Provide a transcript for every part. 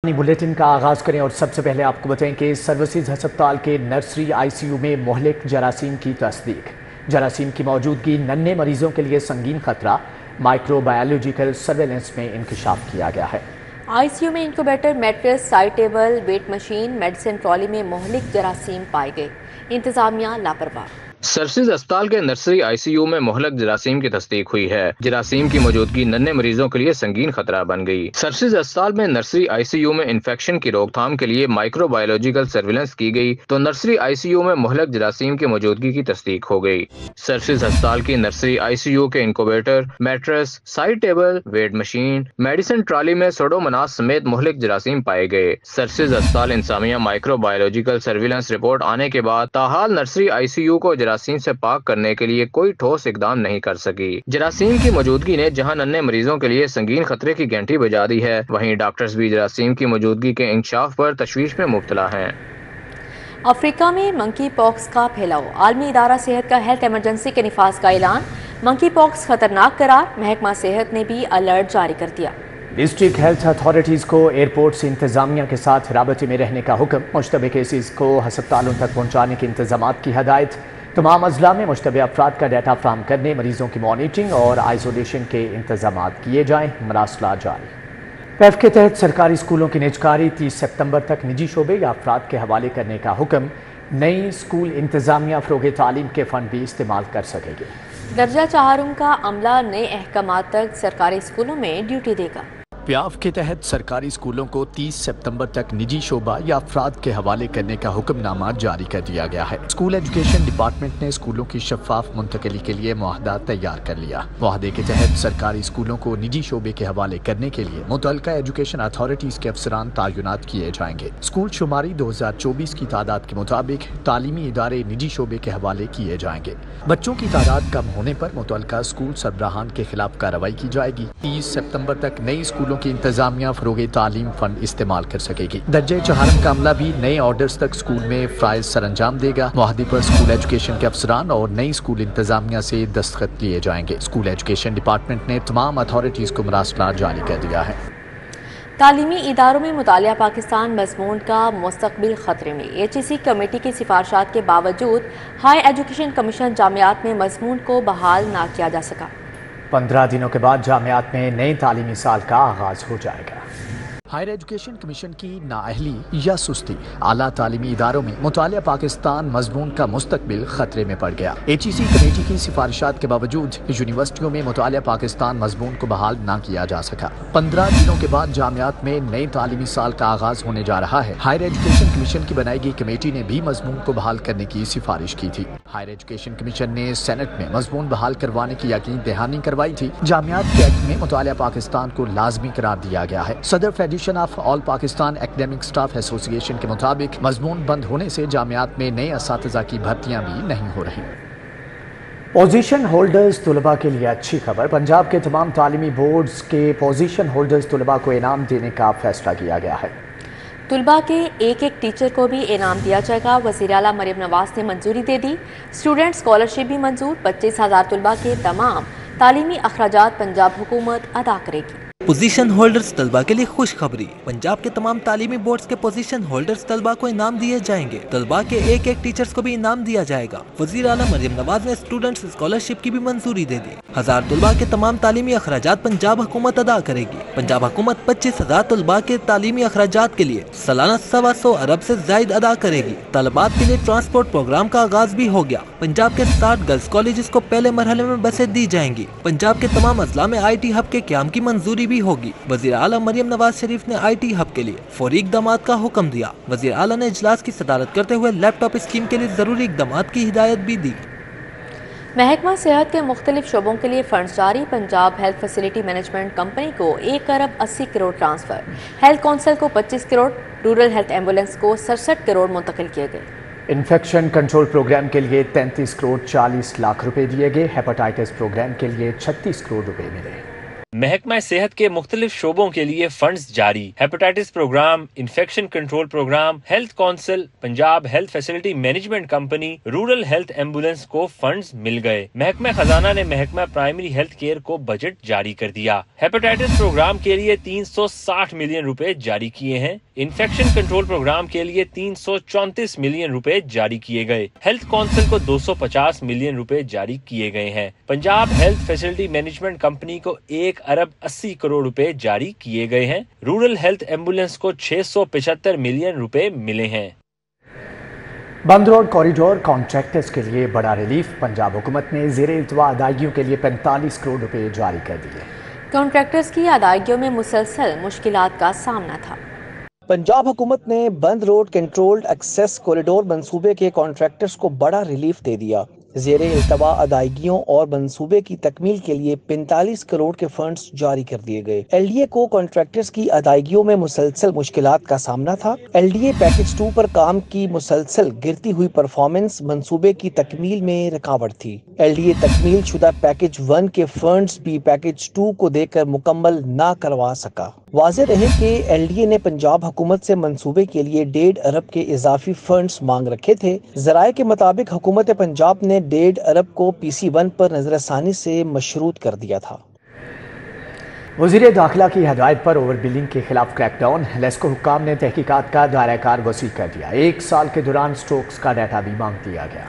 Bulletin का आगाज करें और सबसे पहले आपको बताएं कि सर्विसेज अस्पताल के नर्सरी आईसीयू में मुहलिक जरासीम की तस्दीक। जरासीम की मौजूदगी नन्हे मरीजों के लिए संगीन खतरा, माइक्रोबायोलॉजिकल सर्वेलेंस में इंकशाफ किया गया है। आईसीयू में incubator, mattress, side table, weight machine, medicine trolley में मुहलिक जरासीम पाए गए। इंतजामिया लापरवाह। सर्विसेज अस्पताल के नर्सरी आईसीयू में मुहलक जरासीम की तस्दीक हुई है। जरासीम की मौजूदगी नन्हे मरीजों के लिए संगीन खतरा बन गई। सर्विसेज अस्पताल में नर्सरी आईसीयू में इन्फेक्शन की रोकथाम के लिए माइक्रोबायोलॉजिकल सर्विलेंस की गई तो नर्सरी आईसीयू में मुहलक जरासीम की मौजूदगी की तस्दीक हो गई। सर्विसेज अस्पताल की नर्सरी आईसीयू के incubator, mattress, side table, weight machine, medicine trolley में सुडोमोनास समेत मुहलिक जरासीम पाए गए। सर्विसेज अस्पताल इंतजामिया माइक्रोबायोलॉजिकल सर्विलेंस रिपोर्ट आने के बाद ताहाल नर्सरी आईसीयू को जरासीम से पाक करने के लिए कोई ठोस इकदाम नहीं कर सकी। जरासीम की मौजूदगी ने जहां नन्हे मरीजों के लिए संगीन खतरे की घंटी बजा दी है, वहीं डॉक्टर्स भी जरासीम की मौजूदगी के इंकशाफ पर तशवीश में मुब्तला हैं। अफ्रीका में मंकी पॉक्स का फैलाव, आलमी इदारा सेहत का हेल्थ इमरजेंसी के निफाज का ऐलान। मंकी पॉक्स खतरनाक करार, महकमा सेहत ने भी अलर्ट जारी कर दिया। डिस्ट्रिक्ट हेल्थ अथॉरिटीज़ को एयरपोर्ट से इंतजामिया के साथ राबते में रहने का हुक्म। मुश्तबे केसेस को हस्पतालों तक पहुँचाने के इंतजाम की हदायत। तमाम अजला में मुश्तबे अफराद का डाटा फ्राहम करने, मरीजों की मॉनिटरिंग और आइसोलेशन के इंतजाम किए जाएँ। मरासला जारी। पैफ के तहत सरकारी स्कूलों की निजकारी 30 सितंबर तक निजी शोबे या अफराद के हवाले करने का हुक्म। नई स्कूल इंतजामिया फ़रोग़ तालीम के फंड भी इस्तेमाल कर सकेगी। दर्जा चाहरुम का अमला नए अहकामात तक सरकारी स्कूलों में ड्यूटी देगा। प्याफ के तहत सरकारी स्कूलों को 30 सितंबर तक निजी शोबा या अफराद के हवाले करने का हुक्मनामा जारी कर दिया गया है। स्कूल एजुकेशन डिपार्टमेंट ने स्कूलों की शफाफ मुंतकली के लिए मुआहदा तैयार कर लिया। मुआहदे के तहत सरकारी स्कूलों को निजी शोबे के हवाले करने के लिए मुतल्लिका एजुकेशन अथॉरिटीज के अफसरान तैनात किए जाएंगे। स्कूल शुमारी 2024 की तादाद के मुताबिक तालीमी इदारे निजी शोबे के हवाले किए जाएंगे। बच्चों की तादाद कम होने पर मुतल्लिका स्कूल सरबराहान के खिलाफ कार्रवाई की जाएगी। 30 सितंबर तक नई स्कूलों की इंतजामिया फ़रोग़ तालीम फंड इस्तेमाल कर सकेगी। दर्जे चाहरम का अमला भी नए ऑर्डर्स तक स्कूल में फ़राइज़ सरअंजाम देगा। मुआहदे पर स्कूल एजुकेशन के अफसरान और नई स्कूल इंतजामिया से दस्तखत लिए जाएंगे। स्कूल एजुकेशन डिपार्टमेंट ने तमाम अथॉरिटीज़ को मरासला जारी कर दिया है। तालीमी इदारों में मुतालिया पाकिस्तान मज़मून का मुस्तक़बिल खतरे में। HEC कमेटी की सिफारिशात के बावजूद हाई एजुकेशन कमीशन जामियात में मज़मून को बहाल ना किया जा सका। 15 दिनों के बाद जामियात में नए तालीमी साल का आगाज हो जाएगा। हायर एजुकेशन कमीशन की नाअहली या सुस्ती, आला तालीमी इदारों में मुतालिया पाकिस्तान मज़मून का मुस्तक़बिल खतरे में पड़ गया। HEC कमेटी की सिफारिशात के बावजूद यूनिवर्सिटियों में मुतालिया पाकिस्तान मज़मून को बहाल ना किया जा सका। 15 दिनों के बाद जामियात में नए तालीमी साल का आगाज होने जा रहा है। हायर एजुकेशन कमीशन की बनाई गई कमेटी ने भी मज़मून को बहाल करने की सिफारिश की थी। हायर एजुकेशन कमीशन ने सेनेट में मज़मून बहाल करवाने की यकीन दहानी करवाई थी। जामियात के एक्ट में मुतालिया पाकिस्तान को लाजमी करार दिया गया है। सदर federation of all Pakistan academic staff association के मुताबिक मज़मून बंद होने से जामियात में नए असातिज़ा की भर्तियां भी नहीं हो रही। पोजीशन होल्डर्स तलबा के लिए अच्छी खबर। पंजाब के तमाम तालीमी बोर्ड्स के पोजीशन होल्डर्स तलबा को इनाम देने का फैसला किया गया है। तलबा के एक एक टीचर को भी इनाम दिया जाएगा। वज़ीर आला मरियम नवाज ने मंजूरी दे दी। स्टूडेंट स्कॉलरशिप भी मंजूर। 25,000 तलबा के तमाम तालीमी अखराजात पंजाब हुकूमत अदा करेगी। पोजीशन होल्डर्स तलबा के लिए खुशखबरी। पंजाब के तमाम तालीमी बोर्ड्स के पोजीशन होल्डर्स तलबा को इनाम दिए जाएंगे। तलबा के एक एक टीचर्स को भी इनाम दिया जाएगा। वज़ीर आला मरियम नवाज ने स्टूडेंट्स स्कॉलरशिप की भी मंजूरी दे दी। 1000 तलबा के तमाम तालीमी अखराजात पंजाब हुकूमत अदा करेगी। पंजाब हुकूमत 25,000 तलबा के तालीमी अखराजात के लिए सालाना 125 अरब से जायद अदा करेगी। तलबात के लिए ट्रांसपोर्ट प्रोग्राम का आगाज भी हो गया। पंजाब के 60 गर्ल्स कॉलेज को पहले मरहले में बसें दी जाएंगी। पंजाब के तमाम अजला में IT हब के क्याम की मंजूरी भी होगी। वज़ीर आला मरियम नवाज शरीफ ने IT हब के लिए फौरी इक़दामात का हुक्म दिया। वज़ीर आला ने इजलास की सदारत करते हुए लैपटॉप स्कीम के लिए जरूरी इक़दामात की हिदायत भी दी। महकमा सेहत के मुख्तलिफ शोबों के लिए फंड जारी। Punjab health facility management company को 1 अरब 80 करोड़ ट्रांसफर। हेल्थ काउंसिल को 25 करोड़, रूरल हेल्थ एम्बुलेंस को 67 करोड़ मुंतकिल किए गए। इन्फेक्शन कंट्रोल प्रोग्राम के लिए 33 करोड़ 40 लाख रुपए दिए गए। हेपेटाइटिस प्रोग्राम के लिए 36 करोड़ रुपए मिले। महकमा सेहत के मुख्तलिफ शोबों के लिए फंड्स जारी। Hepatitis program, infection control program, health council, Punjab health facility management company, rural health ambulance को फंड्स मिल गए। महकमा खजाना ने महकमा प्राइमरी हेल्थ केयर को बजट जारी कर दिया। हेपेटाइटिस प्रोग्राम के लिए 360 मिलियन रुपए जारी किए हैं। इन्फेक्शन कंट्रोल प्रोग्राम के लिए 334 मिलियन रुपए जारी किए गए। हेल्थ काउंसिल को 250 मिलियन रुपए जारी किए गए हैं। Punjab health facility management company को 1 अरब 80 करोड़ रुपए जारी किए गए हैं। रूरल हेल्थ एम्बुलेंस को 675 मिलियन रुपए मिले हैं। बंद रोड कॉरिडोर कॉन्ट्रैक्टर्स के लिए बड़ा रिलीफ। पंजाब हुकूमत ने ज़ेर इल्तवा अदायगियों के लिए 45 करोड़ रुपए जारी कर दिए। कॉन्ट्रैक्टर्स की अदायगियों में मुसलसल मुश्किलात का सामना था। पंजाब हुकूमत ने बंद रोड कंट्रोल्ड एक्सेस कॉरिडोर मंसूबे के कॉन्ट्रैक्टर्स को बड़ा रिलीफ दे दिया। ज़ेर इल्तवा अदायगियों और मंसूबे की तकमील के लिए 45 करोड़ के फंड्स जारी कर दिए गए। LDA को कॉन्ट्रैक्टर्स की अदायगियों में मुसलसल मुश्किलात का सामना था। LDA पैकेज 2 पर काम की मुसलसल गिरती हुई परफॉर्मेंस मंसूबे की तकमील में रुकावट थी। LDA तकमील शुदा पैकेज 1 के फंड्स भी पैकेज 2 को देकर मुकम्मल ना करवा सका। वाज़ेह रहे कि LDA ने पंजाब हुकूमत से मंसूबे के लिए 1.5 अरब के इजाफी फंड्स मांग रखे थे। ज़राए के मुताबिक हुकूमत पंजाब ने 1.5 अरब को PC1 पर नजरसानी से मशरूत कर दिया था। वज़ीर दाखिला की हदायत पर ओवर बिलिंग के खिलाफ क्रैकडाउन। लेस्को हुक्काम ने तहकीकात का दायरा कार वसी कर दिया। 1 साल के दौरान स्टोक्स का डाटा भी मांग दिया गया।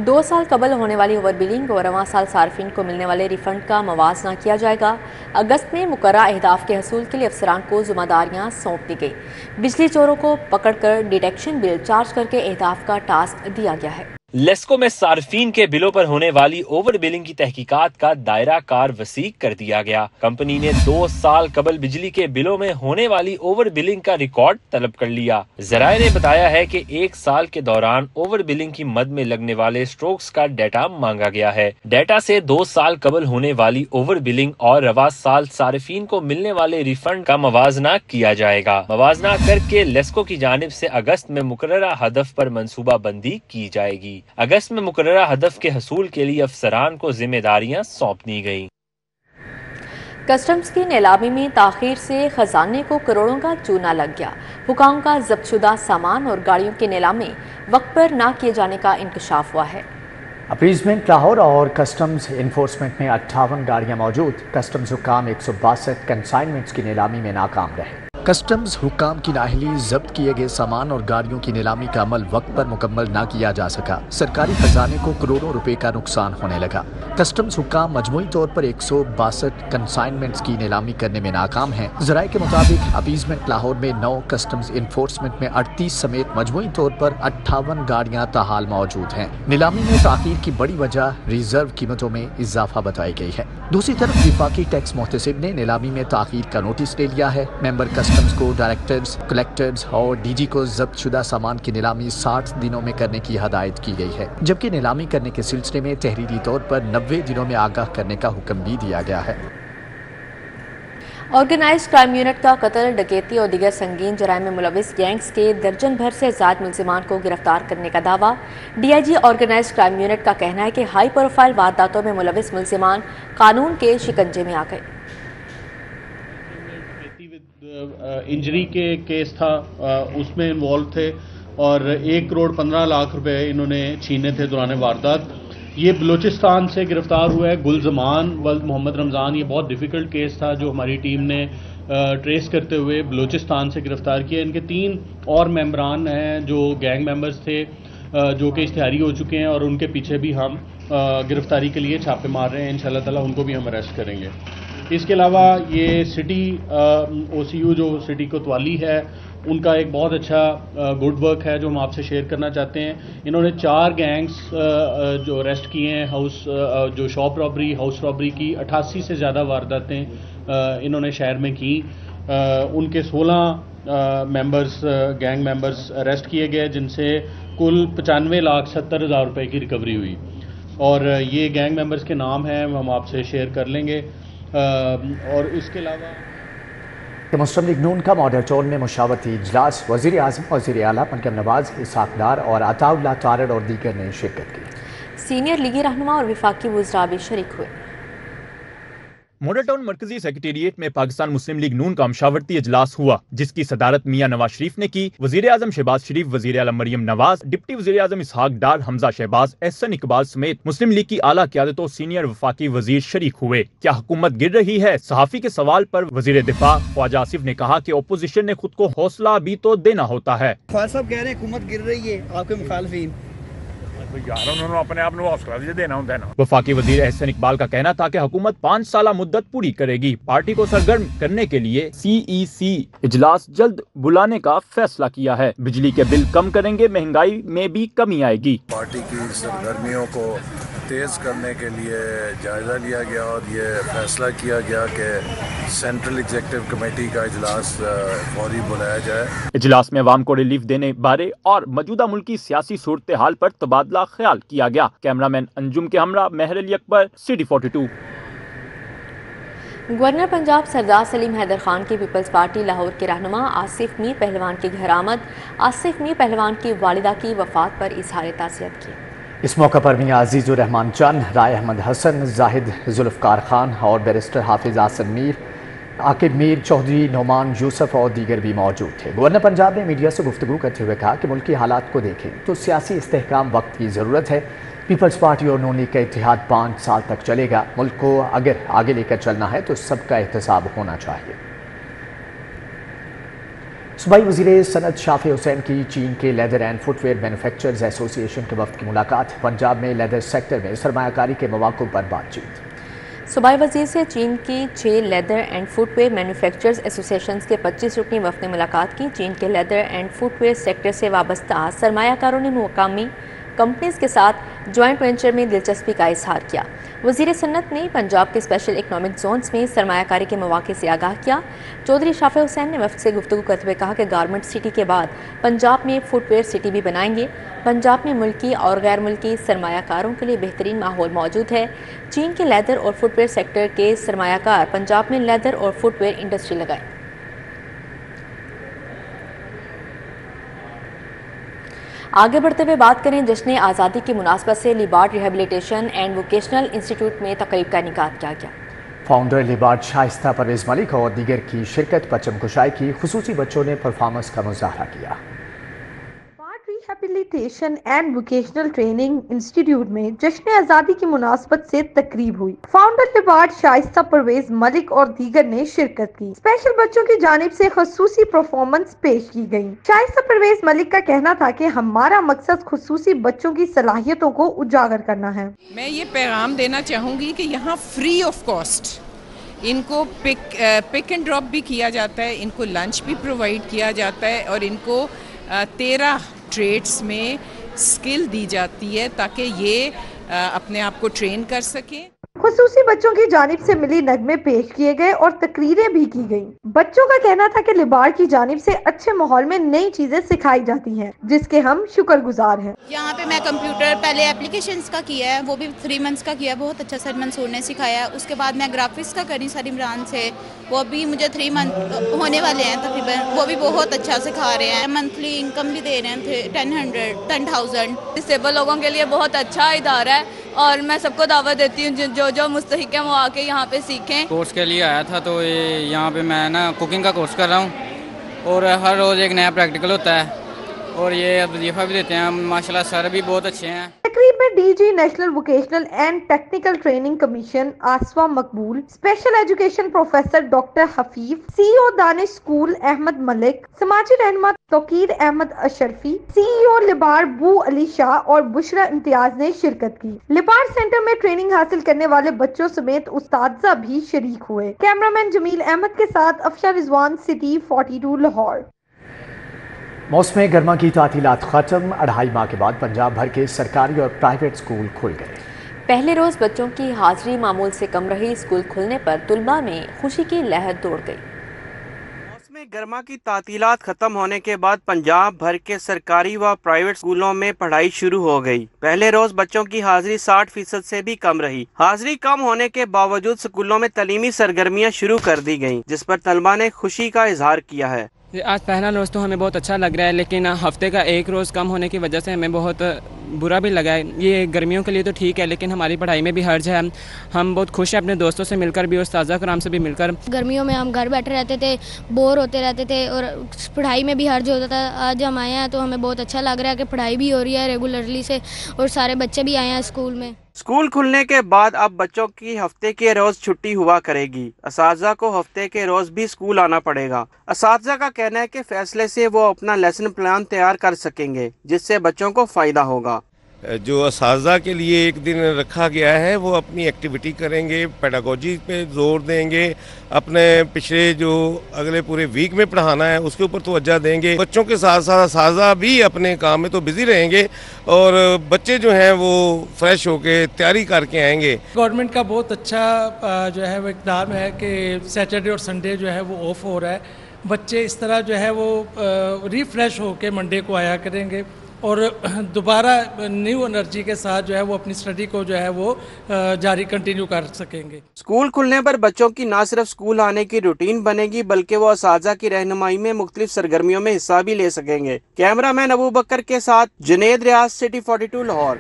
2 साल कबल होने वाली ओवर बिलिंग और रवां साल सार्फिन को मिलने वाले रिफंड का मवाजना किया जाएगा। अगस्त में मुकर्रर अहदाफ के हसूल के लिए अफसरान को जिम्मेदारियां सौंप दी गई। बिजली चोरों को पकड़कर डिटेक्शन बिल चार्ज करके अहदाफ का टास्क दिया गया है। लेस्को में सार्फिन के बिलों पर होने वाली ओवर बिलिंग की तहकीकात का दायरा कार वसी कर दिया गया। कंपनी ने 2 साल कबल बिजली के बिलों में होने वाली ओवर बिलिंग का रिकॉर्ड तलब कर लिया। ज़राए ने बताया है कि 1 साल के दौरान ओवर बिलिंग की मद में लगने वाले स्ट्रोक्स का डाटा मांगा गया है। डाटा से 2 साल कबल होने वाली ओवर बिलिंग और रवा साल सार्फिन को मिलने वाले रिफंड का मवाजना किया जाएगा। मवाजना करके लेस्को की जानिब से अगस्त में मुकर्ररा हदफ पर मंसूबा बंदी की जाएगी। अगस्त में मुकर्ररा हदफ के हसूल के लिए अफसरान को जिम्मेदारियां सौंप दी गई। कस्टम्स की नीलामी में ताखीर से खजाने को करोड़ों का चूना लग गया। हुकाम का जब्तशुदा सामान और गाड़ियों की नीलामी वक्त पर ना किए जाने का इंकशाफ हुआ है। अपीजमेंट लाहौर और कस्टम्स इन्फोर्समेंट में 58 गाड़ियां मौजूद। कस्टम्स हुकाम 162 कंसाइनमेंट्स की नीलामी में नाकाम रहे। कस्टम्स हुक्काम की नाअहली जब्त किए गए सामान और गाड़ियों की नीलामी का अमल वक्त पर मुकम्मल ना किया जा सका। सरकारी खजाने को करोड़ों रुपए का नुकसान होने लगा। कस्टम्स हुक्काम मजमूई तौर पर 162 कंसाइनमेंट्स की नीलामी करने में नाकाम हैं। ज़राए के मुताबिक अपीजमेंट लाहौर में 9, कस्टम्स इन्फोर्समेंट में 38 समेत मजमूई तौर पर 58 गाड़ियां ताहाल मौजूद हैं। नीलामी में ताखीर की बड़ी वजह रिजर्व कीमतों में इजाफा बताई गई है। दूसरी तरफ विफाकी टैक्स मोहतसिब ने नीलामी में ताखीर का नोटिस ले लिया है। मेंबर कस्टम्स को डायरेक्टर्स, कलेक्टर्स और DG को जब्तशुदा सामान की नीलामी 60 दिनों में करने की हदायत की गई है, जबकि नीलामी करने के सिलसिले में तहरीरी तौर पर 90 दिनों में आगाह करने का हुक्म भी दिया गया है। ऑर्गेनाइज्ड क्राइम यूनिट का कत्ल, डकैती और दीगर संगीन जराइम में मुलविस गैंग्स के दर्जन भर से ज़्यादा मुल्जिमान को गिरफ्तार करने का दावा। DIG ऑर्गेनाइज्ड क्राइम यूनिट का कहना है कि हाई प्रोफाइल वारदातों में मुलविस मुल्जिमान कानून के शिकंजे में आ गए। इंजरी के केस था, उसमें इन्वॉल्व थे और 1 करोड़ 15 लाख रुपए इन्होंने छीने थे दौरान वारदात। ये बलूचिस्तान से गिरफ्तार हुआ है गुलजमान वल्द मोहम्मद रमज़ान। ये बहुत डिफ़िकल्ट केस था जो हमारी टीम ने ट्रेस करते हुए बलूचिस्तान से गिरफ्तार किया। इनके 3 और मेंबरान हैं जो गैंग मेंबर्स थे, जो कि इश्तिहारी हो चुके हैं और उनके पीछे भी हम गिरफ्तारी के लिए छापे मार रहे हैं। इंशाल्लाह ताला उनको भी हम अरेस्ट करेंगे। इसके अलावा ये सिटी OCU जो सिटी कोतवाली है, उनका एक बहुत अच्छा गुड वर्क है जो हम आपसे शेयर करना चाहते हैं। इन्होंने 4 गैंग्स जो अरेस्ट किए हैं, जो शॉप रॉबरी, हाउस रॉबरी की 88 से ज़्यादा वारदातें इन्होंने शहर में की। उनके 16 मेंबर्स, गैंग मेंबर्स अरेस्ट किए गए, जिनसे कुल 95,70,000 रुपए की रिकवरी हुई। और ये गैंग मेंबर्स के नाम हैं, हम आपसे शेयर कर लेंगे। और इसके अलावा मुस्लिम लीग नून का मॉडल टाउन में मुशावरती इजलास, वज़ीर आज़म, वज़ीर आला मरकम नवाज, इसहाक डार और अताउल्लाह तारड़ और दीगर ने शिरकत की। सीनियर लीगी रहनुमा और विफाकी वज़रा भी शरीक हुए। मॉडल टाउन मरकजी सेक्रेटेरिएट में पाकिस्तान मुस्लिम लीग नून का मशावरती इजलास हुआ, जिसकी सदारत मियां नवाज शरीफ ने की। वजीर आजम शहबाज शरीफ, वजीर आला मरियम नवाज, डिप्टी वजीर आजम इसहाक डार, हमजा शहबाज, एहसन इकबाल समेत मुस्लिम लीग की आला क़यादत और सीनियर वफाकी वजीर शरीक हुए। क्या हुकूमत गिर रही है? सहाफी के सवाल पर वजीर दिफा ख्वाजा आसिफ ने कहा कि अपोजिशन ने खुद को हौसला भी तो देना होता है। ख्वाजा साहब कह रहे हैं हुकूमत गिर रही है, आपके मुखालफिन अपने आप हौसला देना होता है ना। वफाकी वजीर एहसन इकबाल का कहना था कि हुकूमत 5 साल मुद्दत पूरी करेगी। पार्टी को सरगर्म करने के लिए CEC इजलास जल्द बुलाने का फैसला किया है। बिजली के बिल कम करेंगे, महंगाई में भी कमी आएगी। पार्टी की सरगर्मियों को तेज करने के लिए जायजा लिया गया और ये फैसला किया गया कि सेंट्रल एग्जीक्यूटिव कमेटी का इजलास फौरी बुलाया जाए। इजलास में अवाम को रिलीफ देने बारे और मौजूदा मुल्की सियासी सूरत हाल पर तबादला ख्याल किया गया। कैमरामैन अंजुम के हमरा मेहर अली अकबर, CD 42। गवर्नर पंजाब सरदार सलीम हैदर खान की पीपल्स पार्टी लाहौर के रहनुमा आसिफ मीर पहलवान की घर आमद। आसिफ मीर पहलवान की वालिदा की वफात पर इजहार ताज़ियत की। इस मौके पर मियां अजीजुर रहमान चंद, राय अहमद हसन, जाहिद जुल्फकार खान और बैरिस्टर हाफिज आसन मीर, आकिब मीर, चौधरी नोमान यूसुफ और दीगर भी मौजूद थे। गवर्नर पंजाब ने मीडिया से गुफ्तगू करते हुए कहा कि मुल्की हालात को देखें तो सियासी इस्तेहकाम वक्त की ज़रूरत है। पीपल्स पार्टी और नून लीग का इत्तेहाद 5 साल तक चलेगा। मुल्क को अगर आगे लेकर चलना है तो सबका एहतसाब होना चाहिए। सूबाई वज़ीर सनत शाफी हुसैन की चीन के leather and footwear manufacturers association के वफ्द की मुलाकात। पंजाब में लेदर सेक्टर में सरमायाकारी के मौक़ों पर बातचीत। सूबाई वज़ीर से चीन की 6 leather and footwear manufacturers association के 25 रुकनी वफ़द ने मुलाकात की। चीन के लेदर एंड फुटवेयर सेक्टर से वाबस्ता सरमायाकारों ने मुकामी कंपनीज के साथ जॉइंट वेंचर में दिलचस्पी का इजहार किया। वज़ीर सन्नत ने पंजाब के स्पेशल इकनॉमिक जोन्स में सरमायाकारी के मौक़े से आगाह किया। चौधरी शाफी हुसैन ने वफ़द से गुफ्तगू करते हुए कहा कि गारमेंट सिटी के बाद पंजाब में फुटवेयर सिटी भी बनाएंगे। पंजाब में मुल्की और गैर मुल्की सरमायाकारों के लिए बेहतरीन माहौल मौजूद है। चीन के लेदर और फुटवेयर सेक्टर के सरमायाकार पंजाब में लेदर और फुटवेयर इंडस्ट्री लगाएं। आगे बढ़ते हुए बात करें जश्न आज़ादी की मुनासबत से लिबार्ड रिहेबिलिटेशन एंड वोकेशनल इंस्टीट्यूट में तकरीब का इनेकाद किया गया। फाउंडर लिबार्ड शाइस्ता परवेज मलिक और दीगर की शिरकत परचम कुशाई की। खुसूसी बच्चों ने परफॉर्मेंस का मुजाहरा किया। Rehabilitation and vocational training institute में जश्न आज़ादी की मुनासबत से तकरीब हुई। फाउंडर लिबार्ड शाइस्ता परवेज मलिक और दीगर ने शिरकत की। स्पेशल बच्चों की जानिब से खुसूसी परफॉर्मेंस पेश की गई। शाइस्ता परवेज मलिक का कहना था कि हमारा मकसद खुसूसी बच्चों की सलाहियतों को उजागर करना है। मैं ये पैगाम देना चाहूँगी कि यहाँ फ्री ऑफ कॉस्ट इनको पिक एंड ड्रॉप भी किया जाता है, इनको लंच भी प्रोवाइड किया जाता है और इनको 13 ट्रेड्स में स्किल दी जाती है ताकि ये अपने आप को ट्रेन कर सकें। खुसूसी बच्चों की जानिब से मिली नगमे पेश किए गए और तकरीरें भी की गईं। बच्चों का कहना था कि लिबार्ड की जानिब से अच्छे माहौल में नई चीजें सिखाई जाती हैं, जिसके हम शुक्रगुजार हैं। यहाँ पे मैं कंप्यूटर पहले एप्लीकेशंस का किया है, वो भी 3 मंथ्स का किया, बहुत अच्छा सर मंसूर ने सिखाया। उसके बाद मैं ग्राफिक्स का करी सर इमरान से, वो भी मुझे 3 मंथ होने वाले हैं तकरीबन, वो भी बहुत अच्छा सिखा रहे हैं। मंथली इनकम भी दे रहे हैं 10,000। डिसेबल लोगों के लिए बहुत अच्छा इदारा है और मैं सबको दावत देती हूँ जो मुस्तहिक है वो आके यहाँ पे सीखें। कोर्स के लिए आया था तो ये यहाँ पे मैं ना कुकिंग का कोर्स कर रहा हूँ और हर रोज़ एक नया प्रैक्टिकल होता है और ये वजीफा भी देते हैं। माशाल्लाह सर भी बहुत अच्छे हैं। तकरीब में DG national vocational and technical training commission आसवा Maqbool, special education professor doctor Hafeef, CEO Danish school Ahmed Malik, समाजी रहनुमा तौकीर अहमद अशरफी, CEO लिबार्ड बू अली शाह और बुशरा इम्तियाज ने शिरकत की। लिबार्ड सेंटर में ट्रेनिंग हासिल करने वाले बच्चों समेत उस्तादजा भी शरीक हुए। कैमरामैन जमील अहमद के साथ अफशा रिजवान, सिटी 42 लाहौर। मौसम गर्मा की तातीलात खत्म। 2.5 माह के बाद पंजाब भर के सरकारी और प्राइवेट स्कूल खुल गए। पहले रोज बच्चों की हाजिरी मामूल से कम रही। स्कूल खुलने पर तुलबा में खुशी की लहर दौड़ गई। मौसम गर्मा की तातीलात खत्म होने के बाद पंजाब भर के सरकारी व प्राइवेट स्कूलों में पढ़ाई शुरू हो गई। पहले रोज बच्चों की हाजिरी 60% से भी कम रही। हाजिरी कम होने के बावजूद स्कूलों में तालीमी सरगर्मियां शुरू कर दी गयी, जिस पर तलबा ने खुशी का इजहार किया है। آج پہلا روز تو ہمیں بہت اچھا لگ رہا ہے، لیکن ہفتے کا ایک روز کم ہونے کی وجہ سے ہمیں بہت برا بھی لگا ہے۔ یہ گرمیوں کے لیے تو ٹھیک ہے، لیکن ہماری پڑھائی میں بھی حرج ہے۔ ہم بہت خوش ہیں اپنے دوستوں سے مل کر بھی اور اساتذہ کرام سے بھی مل کر۔ گرمیوں میں ہم گھر بیٹھے رہتے تھے، بور ہوتے رہتے تھے اور پڑھائی میں بھی حرج ہوتا تھا۔ آج ہم آئے ہیں تو ہمیں بہت اچھا لگ رہا ہے کہ پڑھائی بھی ہو رہی ہے ریگولرلی سے اور سارے بچے بھی آئے ہیں اسکول میں۔ اسکول کھلنے کے بعد اب بچوں کی ہفتے کے روز چھٹی ہوا کرے گی۔ اساتذہ کو ہفتے کے روز بھی اسکول آنا پڑے گا۔ اساتذہ کا کہنا ہے کہ فیصلے سے وہ اپنا لیسن پلان تیار کر سکیں گے، جس سے بچوں کو فائدہ ہوگا۔ جو اساتذہ کے لیے ایک دن رکھا گیا ہے وہ اپنی ایکٹیویٹی کریں گے، پیڈاگوجی پہ زور دیں گے، اپنے پچھلے جو اگلے پورے ویک میں پڑھانا ہے اس کے اوپر توجہ دیں گے۔ بچوں کے ساتھ ساتھ اساتذہ بھی اپنے کام میں تو بزی رہیں گے اور بچے جو ہیں وہ فریش ہو کے تیاری کر کے آئیں گے۔ گورنمنٹ کا بہت اچھا جو ہے وہ اقدام ہے کہ سیٹرڈے اور سنڈے جو ہے وہ آف ہو رہا ہے۔ بچے اس طرح جو ہے وہ ریفریش ہو کے منڈے کو آیا کریں گے اور دوبارہ نیو انرجی کے ساتھ جو ہے وہ اپنی اسٹڈی کو جو ہے وہ جاری کنٹینیو کر سکیں گے۔ اسکول کھلنے پر بچوں کی نہ صرف اسکول آنے کی روٹین بنے گی بلکہ وہ اساتذہ کی رہنمائی میں مختلف سرگرمیوں میں حصہ بھی لے سکیں گے۔ کیمرہ مین ابو بکر کے ساتھ جنید ریاض، سٹی 42 لاہور۔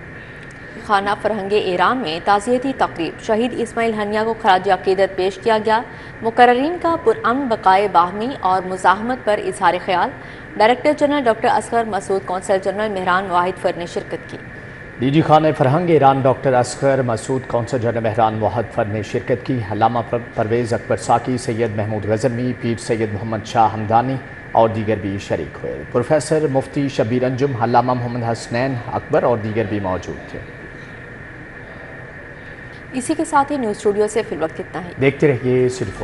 خانہ فرہنگ ایران میں تعزیتی تقریب شہید اسماعیل ہنیہ کو خراج عقیدت پیش کیا گیا۔ مقررین کا پرامن بقائے باہمی اور مزاحمت پر اظہار خیال۔ ڈائریکٹر جنرل ڈاکٹر اصغر مسعود، قونصل جنرل مہران واحد فر نے شرکت کی۔ ڈی جی خانہ فرہنگ ایران ڈاکٹر اصغر مسعود، قونصل جنرل مہران واحد فر نے شرکت کی۔ علامہ پرویز اکبر ساکی، سید محمود غزنوی، پیر سید محمد شاہ ہمدانی اور دیگر بھی شریک ہوئے۔ پروفیسر مفتی شبیر انجم، علامہ محمد حسنین اکبر اور دیگر بھی موجود تھے۔ اسی کے ساتھ ہی نیوز اسٹوڈیو سے فی الوقت اتنا ہی۔ دیکھتے رہیے صرف